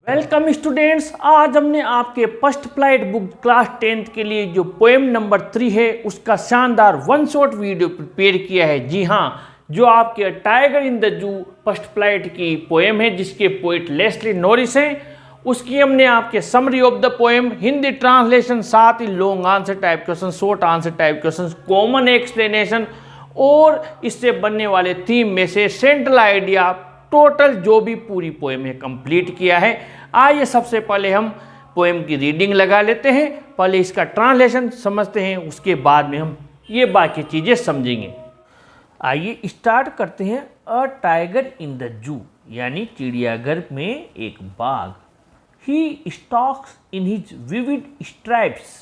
Welcome students. आज हमने आपके first flight book class 10th के लिए जो पोएम नंबर 3 है उसका शानदार वन शॉट वीडियो प्रिपेयर किया है। जी हाँ, जो आपके tiger in the zoo first flight की पोएम है जिसके पोइट लेस्ली नॉरिस हैं। उसकी हमने आपके summary of the poem, Hindi translation, साथ ही long answer type question, short answer type question, common explanation और इससे बनने वाले थीम में से सेंट्रल आइडिया, टोटल जो भी पूरी पोएम है कंप्लीट किया है। आइए सबसे पहले हम पोएम की रीडिंग लगा लेते हैं। पहले इसका ट्रांसलेशन समझते हैं, उसके बाद में हम ये बाकी चीज़ें समझेंगे। आइए स्टार्ट करते हैं। अ टाइगर इन द जू यानी चिड़ियाघर में एक बाघ। He stalks in his vivid stripes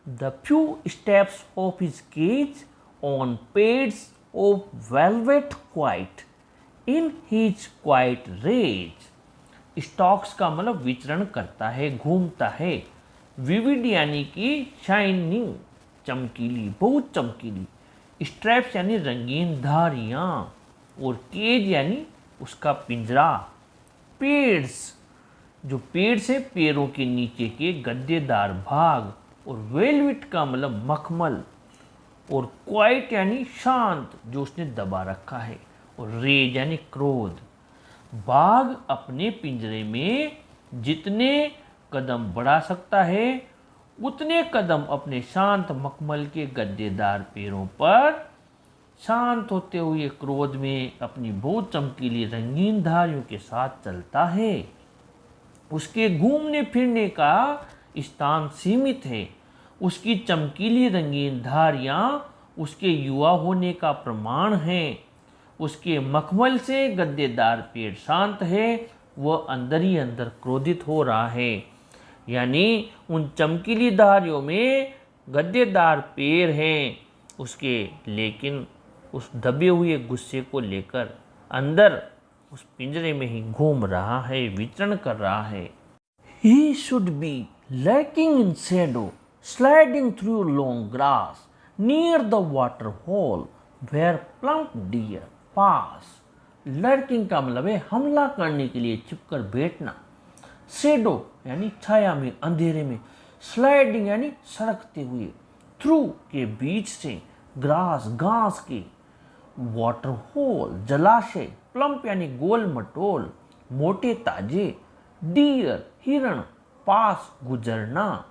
the few steps of his cage on pads of velvet quiet in his quiet rage. Stalks का मतलब विचरण करता है, घूमता है। विविड यानी कि शाइनिंग, चमकीली, बहुत चमकीली। स्ट्रैप्स यानी रंगीन धारियाँ और केज यानी उसका पिंजरा। पेड्स, जो पेड़ से पैरों के नीचे के गद्देदार भाग। और वेलवेट का मतलब मखमल। और क्वाइट यानी शांत, जो उसने दबा रखा है। और रेज यानी क्रोध। बाघ अपने पिंजरे में जितने कदम बढ़ा सकता है उतने कदम अपने शांत मखमल के गद्देदार पैरों पर शांत होते हुए क्रोध में अपनी बहुत चमकीली रंगीन धारियों के साथ चलता है। उसके घूमने फिरने का स्थान सीमित है। उसकी चमकीली रंगीन धारियाँ उसके युवा होने का प्रमाण है। उसके मखमल से गद्देदार पेड़ शांत है, वह अंदर ही अंदर क्रोधित हो रहा है। यानी उन चमकीली धारियों में गद्देदार पेड़ हैं उसके, लेकिन उस दबे हुए गुस्से को लेकर अंदर उस पिंजरे में ही घूम रहा है, विचरण कर रहा है। He should be lurking in shadow, sliding through long grass near the water hole where plump deer pass. Lurking का मतलब है हमला करने के लिए छिपकर बैठना। शेडो यानी छाया में, अंधेरे में। स्लाइडिंग यानी सड़कते हुए। थ्रू के बीच से, ग्रास घास के। वाटर होल जलाशय। प्लम्प यानी गोल मटोल, मोटे ताजे। डियर हिरण, पास गुजरना।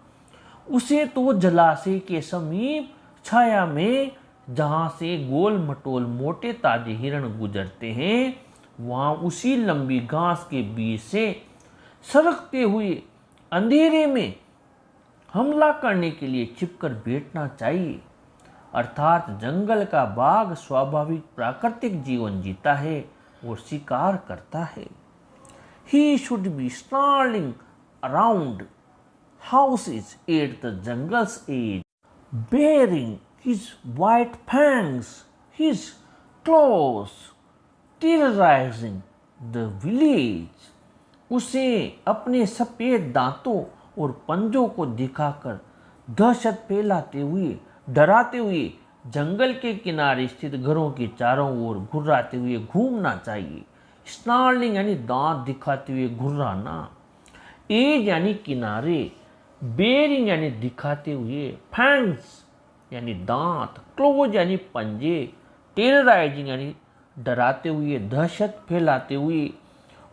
उसे तो जलाशय के समीप छाया में, जहाँ से गोल मटोल मोटे ताजे हिरण गुजरते हैं, वहाँ उसी लंबी घास के बीच से सरकते हुए अंधेरे में हमला करने के लिए छिपकर बैठना चाहिए। अर्थात जंगल का बाघ स्वाभाविक प्राकृतिक जीवन जीता है और शिकार करता है। He should be snarling around houses at the jungle's edge, bearing his white fangs, his claws, terrorizing the village। उसे अपने सफ़ेद दांतों और पंजों को दिखाकर दहशत फैलाते हुए, डराते हुए जंगल के किनारे स्थित घरों के चारों ओर घुर्राते हुए घूमना चाहिए। स्नार्लिंग यानी दांत दिखाते हुए घुर्राना। एज यानी किनारे। बेरिंग यानी दिखाते हुए। फैंग्स यानी दांत। क्लोज यानी पंजे। टेरराइजिंग यानी डराते हुए, दहशत फैलाते हुए।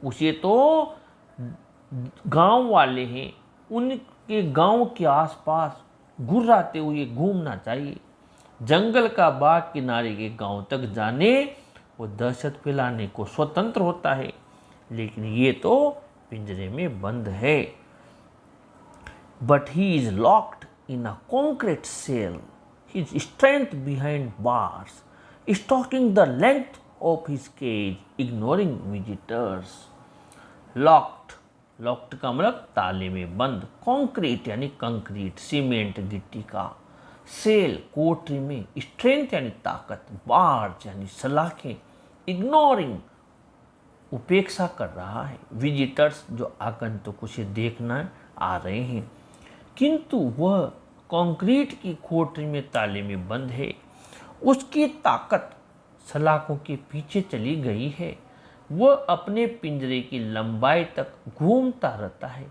उसे तो गांव वाले हैं, उनके गांव के आसपास घुर्राते हुए घूमना चाहिए। जंगल का बाघ किनारे के गांव तक जाने वो दहशत फैलाने को स्वतंत्र होता है, लेकिन ये तो पिंजरे में बंद है। But he is locked in a concrete cell, his strength behind bars, stalking the length of his cage, ignoring visitors। Locked, locked का मतलब ताले में बंद। कंक्रीट यानी कंक्रीट, सीमेंट, गिट्टी का। सेल कोठरी में। स्ट्रेंथ यानी ताकत। बार्स यानी सलाखें। इग्नोरिंग उपेक्षा कर रहा है। विजिटर्स जो आगंतुक उसे देखना आ रहे हैं, किंतु वह कंक्रीट की कोठरी में ताले में बंद है। उसकी ताकत सलाखों के पीछे चली गई है। वह अपने पिंजरे की लंबाई तक घूमता रहता है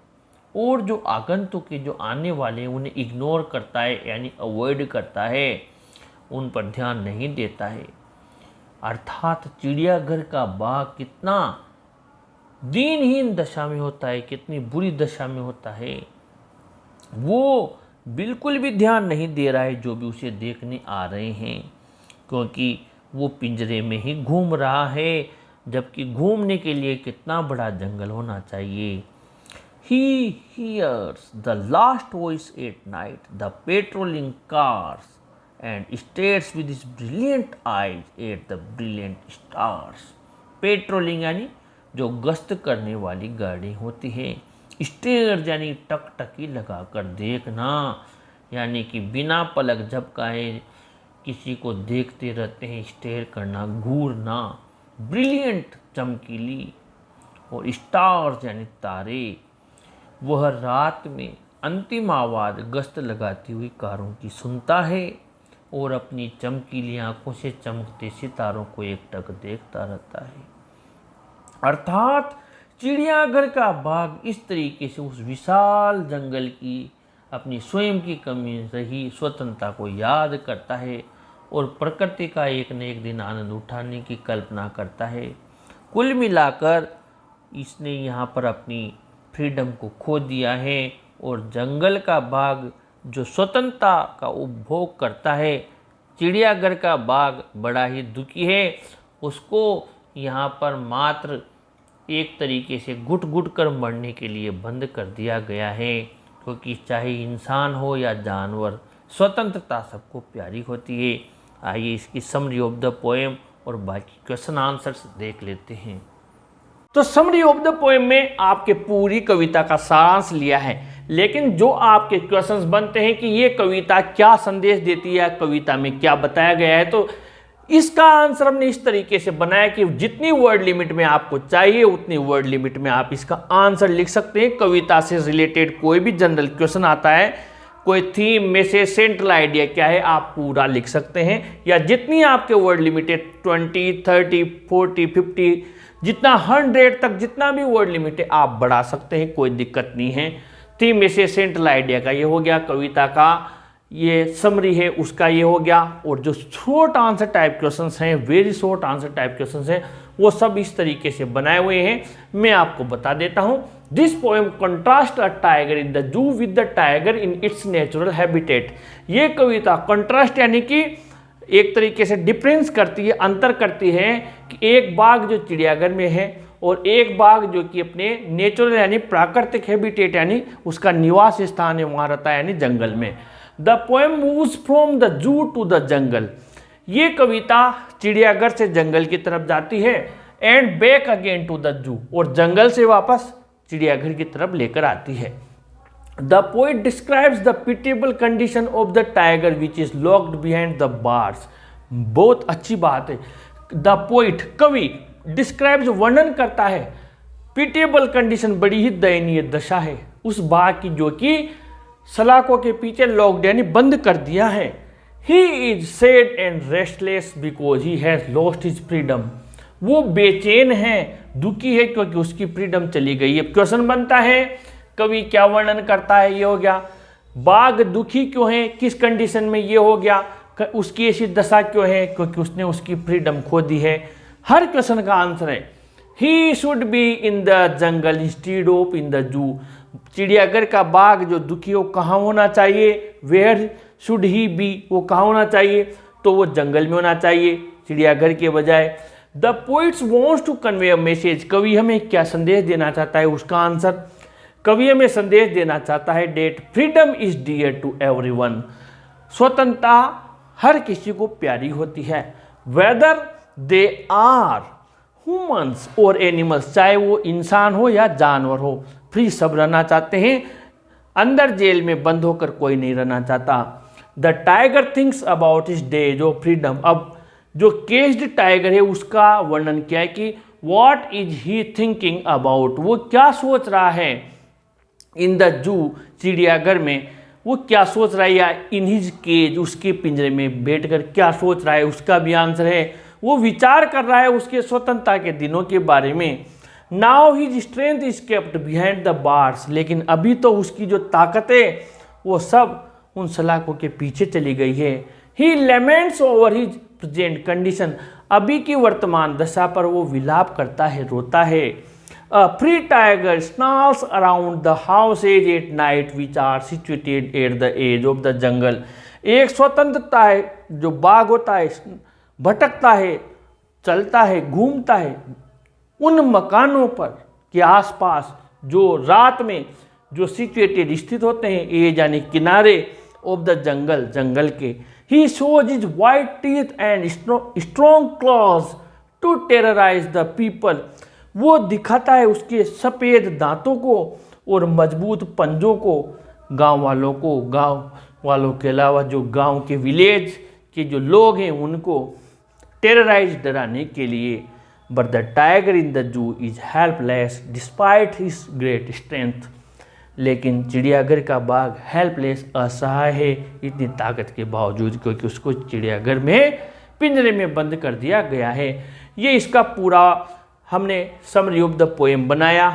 और जो आगंतुक के जो आने वाले हैं उन्हें इग्नोर करता है, यानी अवॉइड करता है, उन पर ध्यान नहीं देता है। अर्थात चिड़ियाघर का बाघ कितना दीनहीन दशा में होता है, कितनी बुरी दशा में होता है। वो बिल्कुल भी ध्यान नहीं दे रहा है जो भी उसे देखने आ रहे हैं, क्योंकि वो पिंजरे में ही घूम रहा है, जबकि घूमने के लिए कितना बड़ा जंगल होना चाहिए। He hears the last voice at night, the patrolling cars, and stares with his brilliant eyes at the brilliant stars. Patrolling यानी जो गश्त करने वाली गाड़ी होती है, स्टेयर यानी टकटकी लगाकर देखना, यानी कि बिना पलक झपकाए किसी को देखते रहते हैं, स्टेयर करना, घूरना, ब्रिलियंट चमकीली, और स्टार्स यानी तारे। वह रात में अंतिम आवाज़ गश्त लगाती हुई कारों की सुनता है और अपनी चमकीली आंखों से चमकते सितारों को एकटक देखता रहता है। अर्थात चिड़ियाघर का बाघ इस तरीके से उस विशाल जंगल की अपनी स्वयं की कमी रही स्वतंत्रता को याद करता है और प्रकृति का एक न एक दिन आनंद उठाने की कल्पना करता है। कुल मिलाकर इसने यहाँ पर अपनी फ्रीडम को खो दिया है और जंगल का बाघ जो स्वतंत्रता का उपभोग करता है, चिड़ियाघर का बाघ बड़ा ही दुखी है। उसको यहाँ पर मात्र एक तरीके से घुट घुट कर मरने के लिए बंद कर दिया गया है, क्योंकि चाहे इंसान हो या जानवर, स्वतंत्रता सबको प्यारी होती है। आइए इसकी समरी ऑफ द पोएम और बाकी क्वेश्चन आंसर्स देख लेते हैं। तो समरी ऑफ द पोएम में आपके पूरी कविता का सारांश लिया है, लेकिन जो आपके क्वेश्चंस बनते हैं कि ये कविता क्या संदेश देती है, कविता में क्या बताया गया है, तो इसका आंसर हमने इस तरीके से बनाया कि जितनी वर्ड लिमिट में आपको चाहिए उतनी वर्ड लिमिट में आप इसका आंसर लिख सकते हैं। कविता से रिलेटेड कोई भी जनरल क्वेश्चन आता है, कोई थीम, मैसेज, सेंट्रल आइडिया क्या है, आप पूरा लिख सकते हैं, या जितनी आपके वर्ड लिमिट है 20, 30, 40, 50, जितना 100 तक जितना भी वर्ड लिमिट है आप बढ़ा सकते हैं, कोई दिक्कत नहीं है। थीम, मैसेज, सेंट्रल आइडिया का ये हो गया, कविता का ये समरी है उसका ये हो गया, और जो शॉर्ट आंसर टाइप क्वेश्चंस हैं, very short answer type questions हैं, वो सब इस तरीके से बनाए हुए हैं। मैं आपको बता देता हूं। This poem contrast a tiger in the जू with the tiger in its natural habitat. ये कविता कंट्रास्ट यानी कि एक तरीके से डिफरेंस करती है, अंतर करती है कि एक बाघ जो चिड़ियाघर में है और एक बाघ जो कि अपने नेचुरल यानी प्राकृतिक हैबिटेट यानी उसका निवास स्थान है वहाँ रहता है, यानी जंगल में। The poem moves from the zoo to the jungle. ये कविता चिड़ियाघर से जंगल की तरफ जाती है, and back again to the zoo, और जंगल से वापस चिड़ियाघर की तरफ लेकर आती है। The poet describes the pitiable condition of the tiger which is locked behind the bars. बहुत अच्छी बात है। द पोइट कवि डिस्क्राइब्स वर्णन करता है, पिटेबल कंडीशन बड़ी ही दयनीय दशा है उस बाघ की जो कि सलाखों के पीछे लॉक्ड यानी बंद कर दिया है। He is sad and restless because he has lost his freedom. वो बेचैन है, दुखी है क्योंकि उसकी फ्रीडम चली गई है। क्वेश्चन बनता है कवि क्या वर्णन करता है, ये हो गया। बाघ दुखी क्यों है, किस कंडीशन में, ये हो गया। उसकी ऐसी दशा क्यों है, क्योंकि उसने उसकी फ्रीडम खो दी है। हर क्वेश्चन का आंसर है he should be in the jungle instead of in the जू। चिड़ियाघर का बाघ जो दुखी हो कहाँ होना चाहिए, वेयर शुड ही बी, वो कहाँ होना चाहिए, तो वो जंगल में होना चाहिए चिड़ियाघर के बजाय। The poets wants to convey a message. कवि हमें क्या संदेश देना चाहता है, उसका आंसर कवि हमें संदेश देना चाहता है that freedom is dear to everyone. स्वतंत्रता हर किसी को प्यारी होती है, वेदर दे आर ह्यूमंस और एनिमल्स, चाहे वो इंसान हो या जानवर हो। फ्री सब रहना चाहते हैं, अंदर जेल में बंद होकर कोई नहीं रहना चाहता। The tiger thinks about his days of freedom. अब जो केज्ड टाइगर है उसका वर्णन किया है कि what is he thinking about, वो क्या सोच रहा है। इन द जू, चिड़ियाघर में वो क्या सोच रहा है, या इन हिज केज, उसके पिंजरे में बैठकर क्या सोच रहा है, उसका भी आंसर है वो विचार कर रहा है उसके स्वतंत्रता के दिनों के बारे में। Now his strength is kept behind the bars, लेकिन अभी तो उसकी जो ताकत है वो सब उन सलाखों के पीछे चली गई है। He laments over his present condition, अभी की वर्तमान दशा पर वो विलाप करता है, रोता है। A free tiger snarls around the houses at night which are situated at the edge of the jungle. एक स्वतंत्रता है जो बाघ होता है, भटकता है, चलता है, घूमता है उन मकानों पर के आसपास जो रात में जो सिचुएटेड स्थित होते हैं, ये यानी किनारे ऑफ द जंगल, जंगल के। He shows his white teeth and strong claws to terrorize the people. वो दिखाता है उसके सफ़ेद दांतों को और मजबूत पंजों को गांव वालों के अलावा जो गांव के विलेज के जो लोग हैं उनको टेरराइज, डराने के लिए। But the tiger in the जू is helpless despite his great strength, लेकिन चिड़ियाघर का बाघ हेल्पलेस, असहाय है इतनी ताकत के बावजूद, क्योंकि उसको चिड़ियाघर में पिंजरे में बंद कर दिया गया है। ये इसका पूरा हमने समरी ऑफ द पोएम बनाया।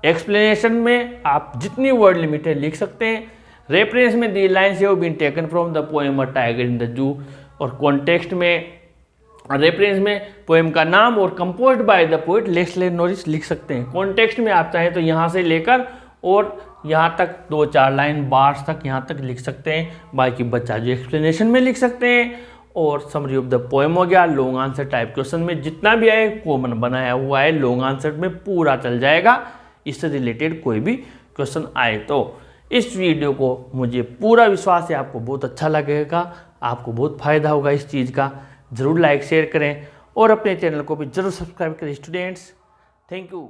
एक्सप्लेनेशन में आप जितनी वर्ड लिमिट है लिख सकते हैं। रेफरेंस में दी lines have been taken from the poem a tiger in the zoo, और कॉन्टेक्स्ट में रेफरेंस में पोएम का नाम और composed by the poet Leslie Norris लिख सकते हैं। कॉन्टेक्स्ट में आप चाहें तो यहाँ से लेकर और यहाँ तक 2-4 लाइन बार्स तक यहाँ तक लिख सकते हैं, बाकी बच्चा जो एक्सप्लेनेशन में लिख सकते हैं। और समरी ऑफ द पोएम हो गया। लॉन्ग आंसर टाइप क्वेश्चन में जितना भी आए कॉमन बनाया हुआ है, लॉन्ग आंसर में पूरा चल जाएगा। इससे रिलेटेड कोई भी क्वेश्चन आए तो इस वीडियो को मुझे पूरा विश्वास है आपको बहुत अच्छा लगेगा, आपको बहुत फ़ायदा होगा इस चीज़ का। ज़रूर लाइक शेयर करें और अपने चैनल को भी ज़रूर सब्सक्राइब करें स्टूडेंट्स। Thank you.